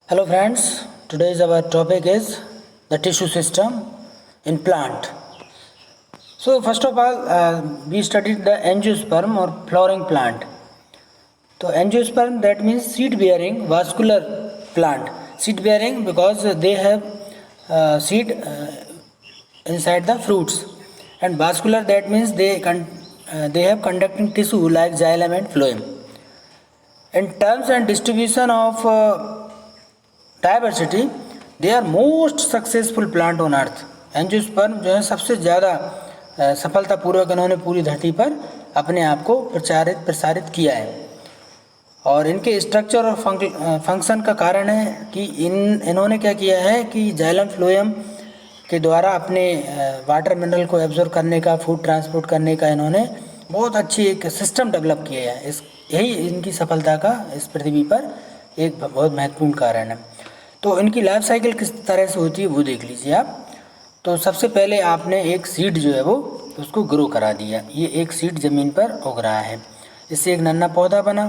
Hello friends, today's our topic is the tissue system in plant. So first of all, we studied the angiosperm or flowering plant. So angiosperm, that means seed bearing vascular plant. Seed bearing because they have seed inside the fruits, and vascular, that means they have conducting tissue like xylem and phloem. In terms and distribution of diversity they are most successful plant on earth. Angiosperm जो है सबसे ज़्यादा सफलतापूर्वक इन्होंने पूरी धरती पर अपने आप को प्रसारित किया है। और इनके स्ट्रक्चर और फंक्शन का कारण है कि इन्होंने क्या किया है कि जाइलम फ्लोएम के द्वारा अपने वाटर मिनरल को एब्जॉर्ब करने का, फूड ट्रांसपोर्ट करने का इन्होंने बहुत अच्छी एक सिस्टम डेवलप किया है। यही इनकी सफलता का इस पृथ्वी पर एक बहुत महत्वपूर्ण कारण है। तो इनकी लाइफ साइकिल किस तरह से होती है वो देख लीजिए आप। तो सबसे पहले आपने एक सीड जो है वो उसको ग्रो करा दिया। ये एक सीड ज़मीन पर उग रहा है, इससे एक नन्हा पौधा बना,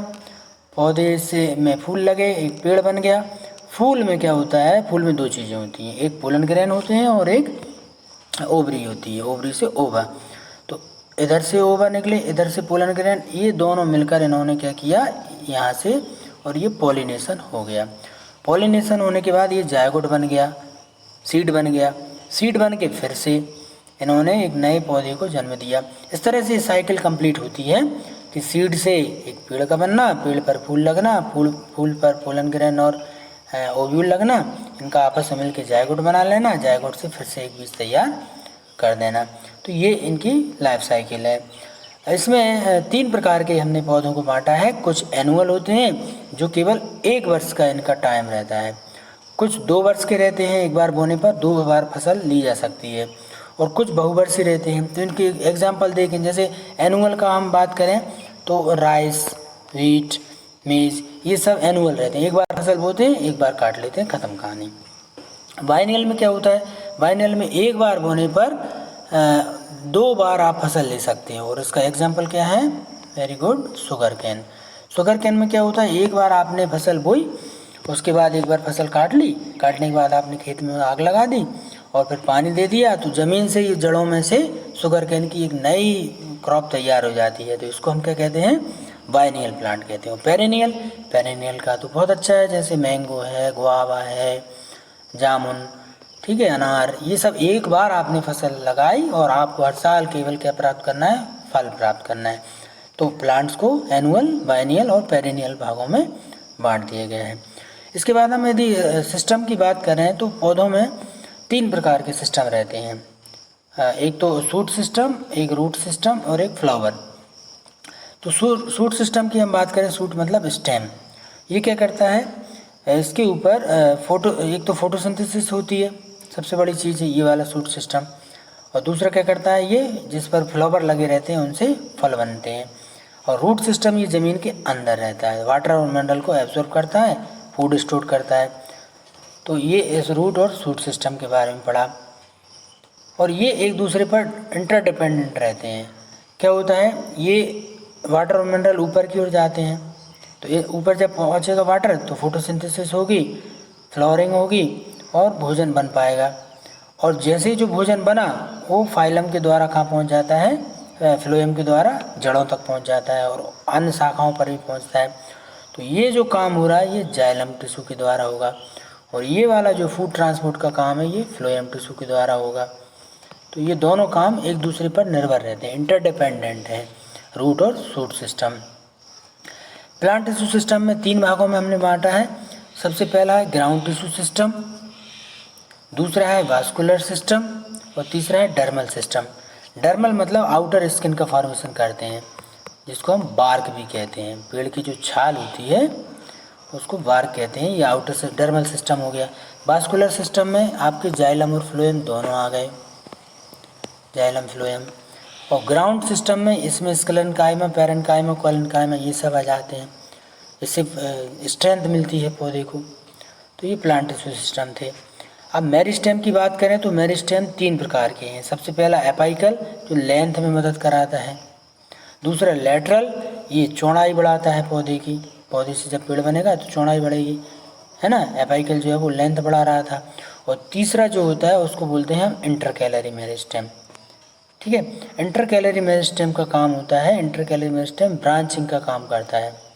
पौधे से में फूल लगे, एक पेड़ बन गया। फूल में क्या होता है, फूल में दो चीज़ें होती हैं, एक पोलन ग्रेन होते हैं और एक ओवरी होती है, ओवरी से ओवा। तो इधर से ओवा निकले, इधर से पोलन ग्रेन, ये दोनों मिलकर इन्होंने क्या किया यहाँ से, और ये पॉलिनेशन हो गया। पॉलिनेशन होने के बाद ये जायगोट बन गया, सीड बन गया, सीड बन के फिर से इन्होंने एक नए पौधे को जन्म दिया। इस तरह से साइकिल कंप्लीट होती है कि सीड से एक पेड़ का बनना, पेड़ पर फूल लगना, फूल पर पोलन ग्रेन और ओव्यूल लगना, इनका आपस में मिलकर जायगोट बना लेना, जायगोट से फिर से एक बीज तैयार कर देना। तो ये इनकी लाइफ साइकिल है। इसमें 3 प्रकार के हमने पौधों को बांटा है। कुछ एनुअल होते हैं जो केवल 1 वर्ष का इनका टाइम रहता है, कुछ 2 वर्ष के रहते हैं, एक बार बोने पर 2 बार फसल ली जा सकती है, और कुछ बहुवर्षीय रहते हैं। तो इनके एग्जाम्पल देखें, जैसे एनुअल का हम बात करें तो राइस, व्हीट, मेज, ये सब एनुअल रहते हैं, एक बार फसल बोते हैं, एक बार काट लेते हैं, ख़त्म कहानी। बाइनियल में क्या होता है, बाइनियल में एक बार बोने पर 2 बार आप फसल ले सकते हैं, और इसका एग्जाम्पल क्या है, very good, sugar cane. Sugar cane में क्या होता है, एक बार आपने फसल बोई, उसके बाद एक बार फसल काट ली, काटने के बाद आपने खेत में आग लगा दी और फिर पानी दे दिया, तो ज़मीन से ये जड़ों में से शुगर कैन की एक नई क्रॉप तैयार हो जाती है। तो इसको हम क्या कहते हैं, बाइनियल प्लांट कहते हैं। पेरेनियल, पेरेनियल का तो बहुत अच्छा है, जैसे मैंगो है, गुआवा है, जामुन, ठीक है, अनार, ये सब एक बार आपने फसल लगाई और आपको हर साल केवल क्या प्राप्त करना है, फल प्राप्त करना है। तो प्लांट्स को एनुअल, बाइनियल और पेरेनियल भागों में बांट दिए गए हैं। इसके बाद हम यदि सिस्टम की बात करें तो पौधों में 3 प्रकार के सिस्टम रहते हैं, एक तो शूट सिस्टम, एक रूट सिस्टम और एक फ्लावर। तो शूट सिस्टम की हम बात करें, शूट मतलब स्टेम, ये क्या करता है, इसके ऊपर एक तो फोटोसिंथेसिस होती है, सबसे बड़ी चीज़ है ये वाला शूट सिस्टम, और दूसरा क्या करता है, ये जिस पर फ्लावर लगे रहते हैं उनसे फल बनते हैं। और रूट सिस्टम ये ज़मीन के अंदर रहता है, वाटर और मिनरल को एब्जॉर्ब करता है, फूड स्टोर करता है। तो ये इस रूट और शूट सिस्टम के बारे में पढ़ा, और ये एक दूसरे पर इंटरडिपेंडेंट रहते हैं। क्या होता है, ये वाटर और मिनरल ऊपर की ओर जाते हैं, तो ये ऊपर जब पहुँचेगा वाटर तो फोटोसिंथेसिस होगी, फ्लावरिंग होगी और भोजन बन पाएगा। और जैसे ही जो भोजन बना वो फाइलम के द्वारा कहाँ पहुँच जाता है, फ्लोएम के द्वारा जड़ों तक पहुँच जाता है और अन्य शाखाओं पर भी पहुँचता है। तो ये जो काम हो रहा है ये जाइलम टिश्यू के द्वारा होगा, और ये वाला जो फूड ट्रांसपोर्ट का काम है ये फ्लोएम टिश्यू के द्वारा होगा। तो ये दोनों काम एक दूसरे पर निर्भर रहते हैं, इंटरडिपेंडेंट हैं, रूट और shoot system. Plant tissue system में 3 भागों में हमने बांटा है। सबसे पहला है ग्राउंड टिश्यू सिस्टम, दूसरा है वास्कुलर सिस्टम, और तीसरा है डर्मल सिस्टम। डर्मल मतलब आउटर स्किन का फॉर्मेशन करते हैं, जिसको हम बार्क भी कहते हैं, पेड़ की जो छाल होती है उसको बार्क कहते हैं, ये आउटर से डर्मल सिस्टम हो गया। वास्कुलर सिस्टम में आपके जाइलम और फ्लोएम दोनों आ गए, जाइलम फ्लोएम। और ग्राउंड सिस्टम में इसमें स्क्लेरेंकाइमा, पैरेन्काइमा, कोलेन्काइमा ये सब आ जाते हैं, इससे स्ट्रेंथ मिलती है पौधे को। तो ये प्लांट टिश्यू सिस्टम थे। अब मेरिस्टेम की बात करें तो मेरिस्टेम 3 प्रकार के हैं। सबसे पहला एपाइकल जो लेंथ में मदद कराता है, दूसरा लेटरल, ये चौड़ाई बढ़ाता है पौधे की, पौधे से जब पेड़ बनेगा तो चौड़ाई बढ़ेगी, है ना, एपाइकल जो है वो लेंथ बढ़ा रहा था। और तीसरा जो होता है उसको बोलते हैं हम इंटरकैलरी मेरिस्टेम। ठीक है, इंटरकैलरी मेरिस्टेम का काम होता है, इंटरकैलरी मेरिस्टेम ब्रांचिंग का काम करता है।